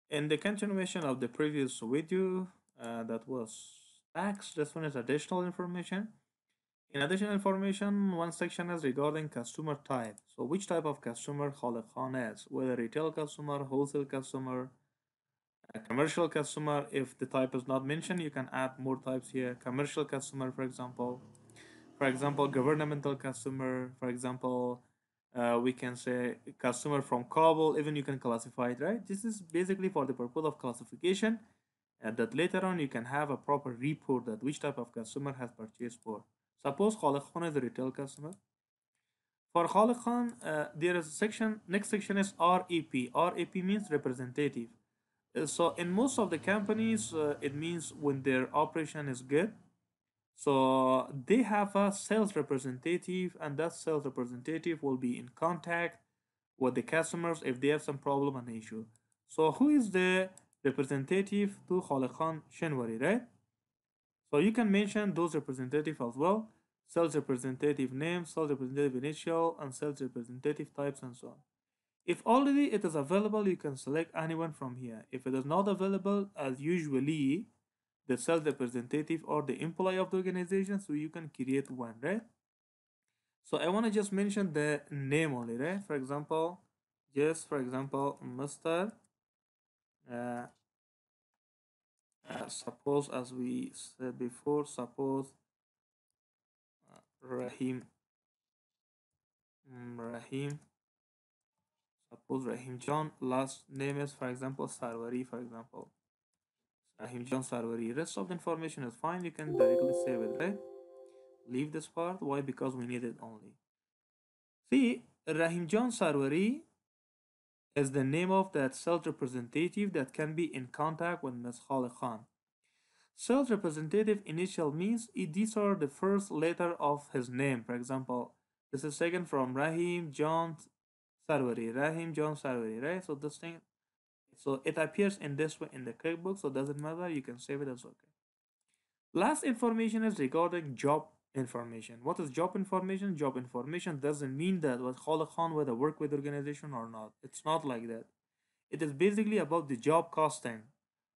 In the continuation of the previous video that was tax, this one is additional information. In additional information, one section is regarding customer type. So which type of customer Khalid Khan is, whether retail customer, wholesale customer, a commercial customer. If the type is not mentioned, you can add more types here. Commercial customer, for example, governmental customer, for example, we can say customer from Kabul, even you can classify it, right? This is basically for the purpose of classification, and that later on you can have a proper report that which type of customer has purchased for. Suppose Khalid Khan is a retail customer. For Khalid Khan, there is a section, next section is REP. REP means representative. So in most of the companies, it means when their operation is good, so they have a sales representative, and that sales representative will be in contact with the customers if they have some problem and issue. So who is the representative to Khalid Khan Shenwari, right? So you can mention those representative as well. Sales representative name, sales representative initial, and sales representative types and so on. If already it is available, you can select anyone from here. If it is not available, as usually, the sales representative or the employee of the organization, so you can create one, right? So I want to just mention the name only, right? For example, Mr. Uh, suppose, as we said before, suppose Rahim, Rahim, suppose Rahim John, last name is, for example, Sarwari, for example. Rahim John Sarwari. Rest of the information is fine, you can directly save it, right? Leave this part. Why? Because we need it only. See, Rahim John Sarwari is the name of that sales representative that can be in contact with Ms. Khalid Khan. Sales representative initial means these are the first letter of his name. For example, this is taken from Rahim John Sarwari. Rahim John Sarwari, right? So this thing, so it appears in this way in the QuickBooks, so it doesn't matter. You can save it as okay. Last information is regarding job information. What is job information? Job information doesn't mean that what Khalid Khan whether work with organization or not. It's not like that. It is basically about the job costing.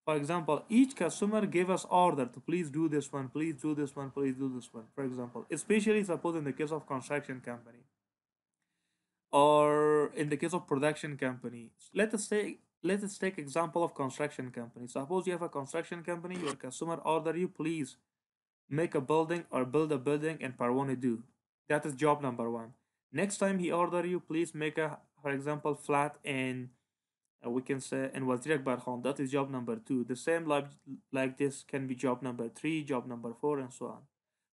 For example, each customer gave us order to please do this one, please do this one, please do this one. For example, especially suppose in the case of construction company or in the case of production company. Let us take example of construction company. Suppose you have a construction company, your customer order you please make a building or build a building in Parwani. That is job number one. Next time he order you, please make a, for example, flat in, we can say in Wazir Akbar. That is job number two. The same like this can be job number three, job number four, and so on.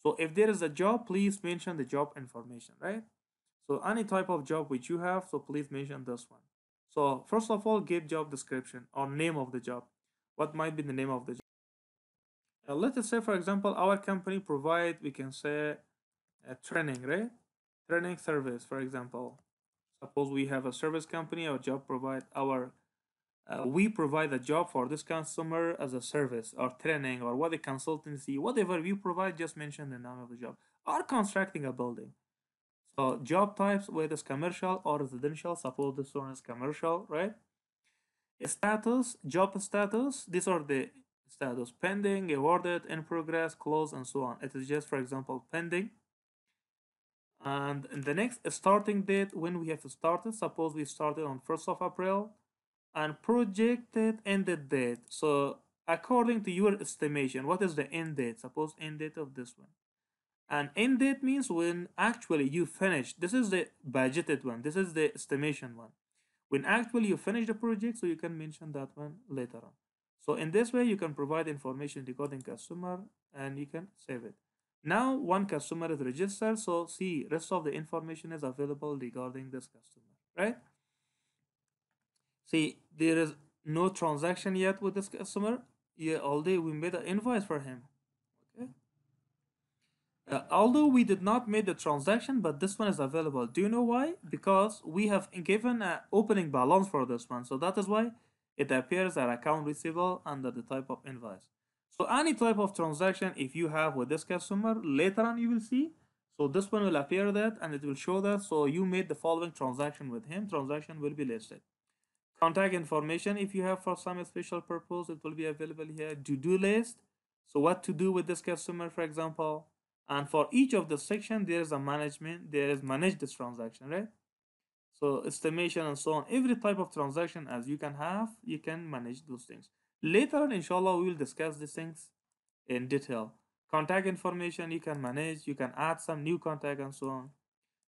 So if there is a job, please mention the job information, right? So any type of job which you have, so please mention this one. So first of all, give job description or name of the job. What might be the name of the job? Let us say, for example, our company provide, we can say, a training, right? Training service, for example. Suppose we have a service company, our job provide our we provide a job for this customer as a service or training or what a consultancy, whatever we provide, just mention the name of the job. Or constructing a building. So job types, whether it's commercial or residential, suppose this one is commercial, right? Status, job status, these are the status: pending, awarded, in progress, closed, and so on. It is just, for example, pending. And in the next starting date, when we have started, suppose we started on 1st of April, and projected ended date. So according to your estimation, what is the end date? Suppose end date of this one. And end date means when actually you finish. This is the budgeted one. This is the estimation one. When actually you finish the project, so you can mention that one later on. So in this way, you can provide information regarding customer and you can save it. Now one customer is registered, so see rest of the information is available regarding this customer, right? See, there is no transaction yet with this customer. Yeah, although we made an invoice for him. Okay. Although we did not make the transaction, but this one is available. Do you know why? Because we have given an opening balance for this one. So that is why it appears as account receivable under the type of invoice. So any type of transaction, if you have with this customer, later on you will see. So this one will appear that and it will show that. So you made the following transaction with him. Transaction will be listed. Contact information, if you have for some special purpose, it will be available here. To-do list, so what to do with this customer, for example. And for each of the section, there is a management, there is manage this transaction, right? So estimation and so on. Every type of transaction as you can have, you can manage those things. Later on, inshallah, we will discuss these things in detail. Contact information you can manage, you can add some new contact and so on.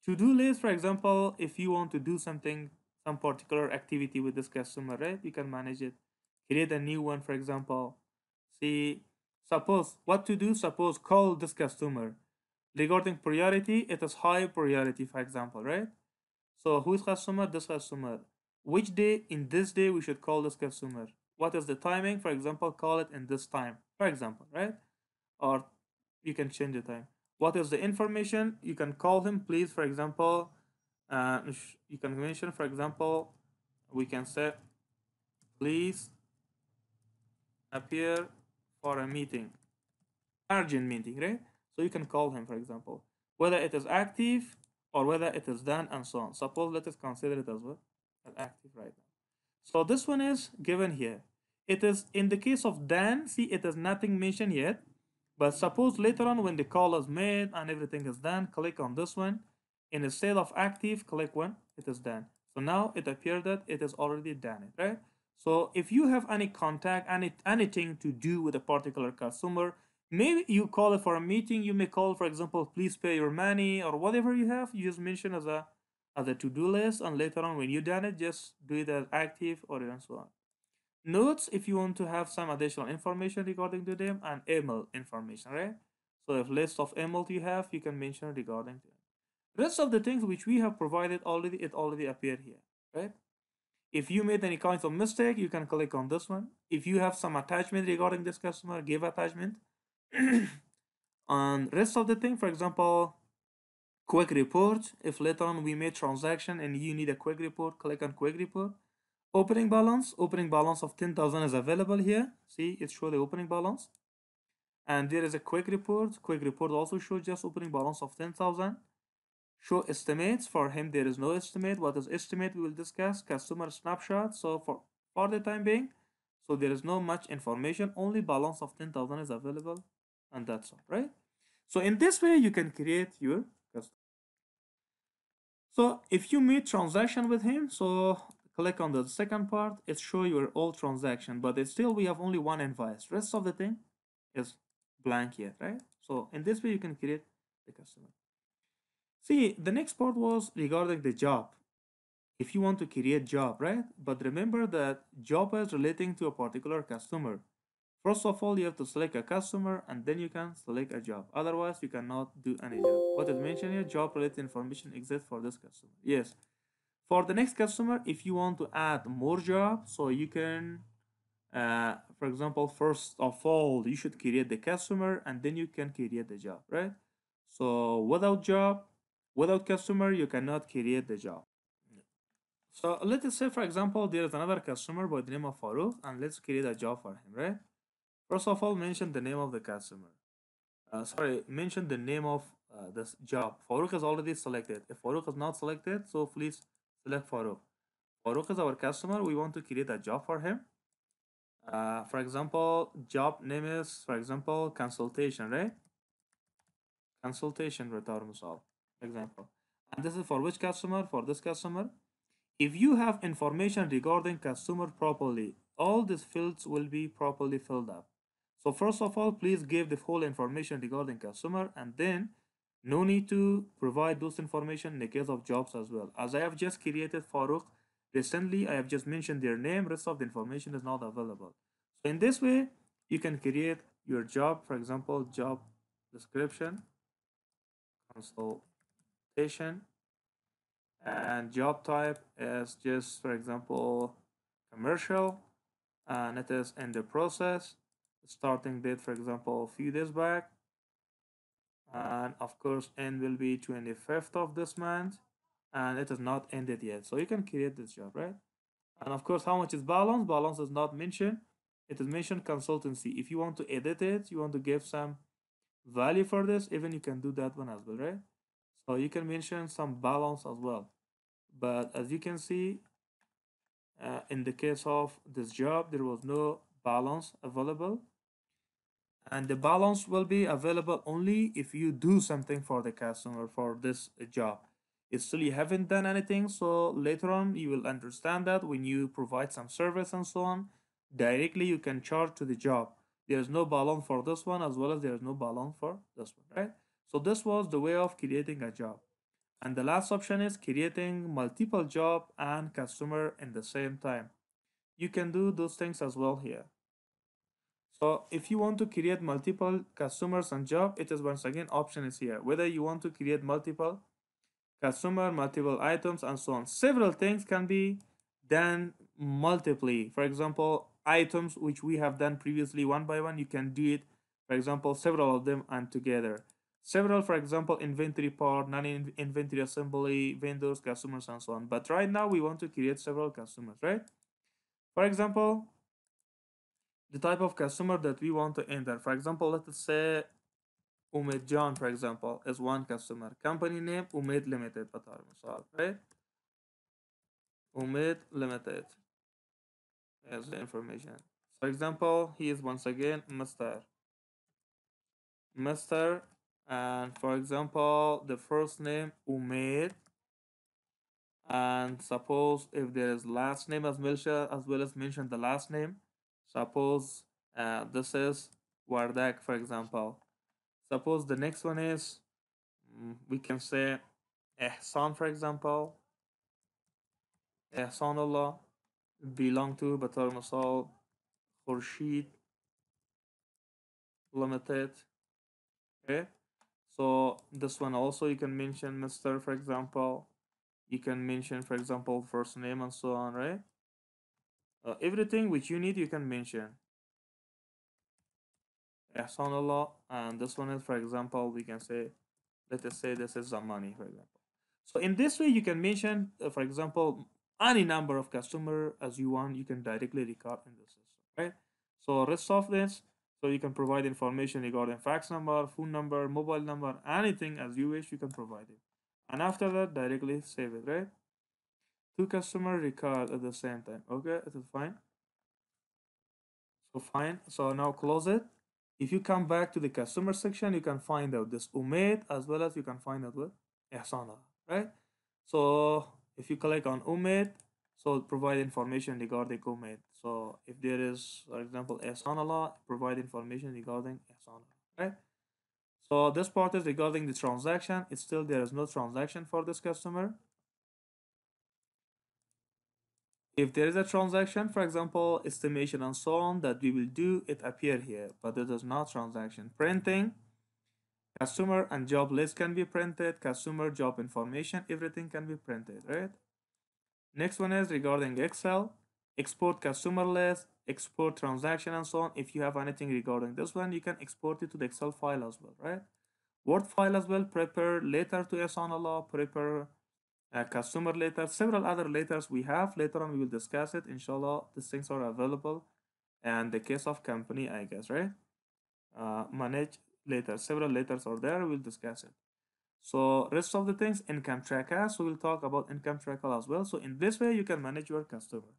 To-do list, for example, if you want to do something, some particular activity with this customer, right? You can manage it. Create a new one, for example. See, suppose what to do, suppose call this customer. Regarding priority, it is high priority, for example, right? So who is customer? This customer. Which day in this day we should call this customer? What is the timing? For example, call it in this time, for example, right? Or you can change the time. What is the information? You can call him, please, for example, you can mention, for example, we can say, please appear for a meeting, urgent meeting, right? So you can call him, for example, whether it is active or whether it is done and so on. Suppose let us consider it as well as active right now. So this one is given here. It is in the case of Dan, see it is nothing mentioned yet. But suppose later on when the call is made and everything is done, click on this one. Instead of active, click when it is done. So now it appears that it is already done, right? So if you have any contact, anything to do with a particular customer, maybe you call it for a meeting. You may call, for example, please pay your money or whatever you have. You just mention as a to-do list, and later on when you're done it, just do it as active or and so on. Notes, if you want to have some additional information regarding to them, and email information, right? So if list of email you have, you can mention regarding to it. Rest of the things which we have provided already, it already appeared here, right? If you made any kinds of mistake, you can click on this one. If you have some attachment regarding this customer, give attachment. And rest of the thing, for example, quick report. If later on we made transaction and you need a quick report, click on quick report. Opening balance of 10,000 is available here. See, it shows the opening balance. And there is a quick report. Quick report also shows just opening balance of 10,000. Show estimates. For him, there is no estimate. What is estimate? We will discuss. Customer snapshot. So for the time being, so there is no much information. Only balance of 10,000 is available, and that's all, right? So in this way, you can create your customer. So if you made transaction with him, so click on the second part, it show your all transaction, but it's still we have only one invoice. Rest of the thing is blank here, right? So in this way you can create the customer. See, the next part was regarding the job. If you want to create job, right? But remember that job is relating to a particular customer. First of all, you have to select a customer and then you can select a job. Otherwise, you cannot do any job. What is mentioned here, job related information exists for this customer. Yes. For the next customer, if you want to add more jobs, so you can, for example, first of all, you should create the customer and then you can create the job, right? So without job, without customer, you cannot create the job. So let us say, for example, there is another customer by the name of Farouk, and let's create a job for him, right? First of all, mention the name of the customer. Sorry, mention the name of this job. Farouk is already selected. If Farouk is not selected, so please select Farouk. Farouk is our customer. We want to create a job for him. For example, job name is, for example, consultation, right? Consultation return musal, example. And this is for which customer? For this customer. If you have information regarding customer properly, all these fields will be properly filled up. So first of all, please give the full information regarding customer, and then no need to provide those information in the case of jobs as well. As I have just created Farouk recently, I have just mentioned their name, rest of the information is not available. So in this way, you can create your job, for example, job description, consultation, and job type is just, for example, commercial, and it is in the process. Starting date, for example, a few days back, and of course end will be 25th of this month, and it is not ended yet, so you can create this job, right? And of course, how much is balance is not mentioned. It is mentioned consultancy. If you want to edit it, you want to give some value for this, even you can do that one as well, right? So you can mention some balance as well. But as you can see, In the case of this job, there was no balance available, and the balance will be available only if you do something for the customer for this job. It's still you haven't done anything, so later on you will understand that when you provide some service and so on, directly you can charge to the job. There's no balance for this one as well as there's no balance for this one, right? So this was the way of creating a job. And the last option is creating multiple job and customer in the same time. You can do those things as well here. So if you want to create multiple customers and job, it is once again option is here. Whether you want to create multiple customer, multiple items, and so on. Several things can be done multiply. For example, items which we have done previously one by one, you can do it, for example, several of them and together. Several, for example, inventory part, non-inventory assembly, vendors, customers, and so on. But right now we want to create several customers, right? For example, the type of customer that we want to enter. For example, let's say Umed John, for example, is one customer. Company name Umed Limited, right? Umed Limited as the information. For example, he is once again Mr. And for example, the first name Umed, and suppose if there is last name as well as mention the last name. Suppose this is Wardak, for example. Suppose the next one is we can say Ehsan, for example. Ehsanullah belong to Batar Masal Khurshid Limited. Okay, so this one also you can mention Mr. for example. You can mention, for example, first name and so on, right? Everything which you need you can mention. Ehsanullah, and this one is, for example, we can say, let us say this is Zamani, for example. So in this way, you can mention, for example, any number of customer as you want. You can directly record in the system, right? So rest of this, so you can provide information regarding fax number, phone number, mobile number, anything as you wish. You can provide it, and after that, directly save it, right? Two customer record at the same time. Okay, it is fine. So fine. So now close it. If you come back to the customer section, you can find out this Umaid as well as you can find out with Ihsana, right? So if you click on Umaid, so provide information regarding Umaid. So if there is, for example, Ihsanallah, provide information regarding Ihsanallah, right? So this part is regarding the transaction. It's still there is no transaction for this customer. If there is a transaction, for example, estimation and so on that we will do, it appear here, but it is not transaction. Printing, customer and job list can be printed, customer job information, everything can be printed, right? Next one is regarding Excel, export customer list, export transaction and so on. If you have anything regarding this one, you can export it to the Excel file as well, right? Word file as well, prepare later to Ehsanullah, prepare customer letter, several other letters we have. Later on, we will discuss it. Inshallah, these things are available. And the case of company, I guess, right? Manage later. Several letters are there. We'll discuss it. So rest of the things, income tracker. So we'll talk about income tracker as well. So in this way, you can manage your customer.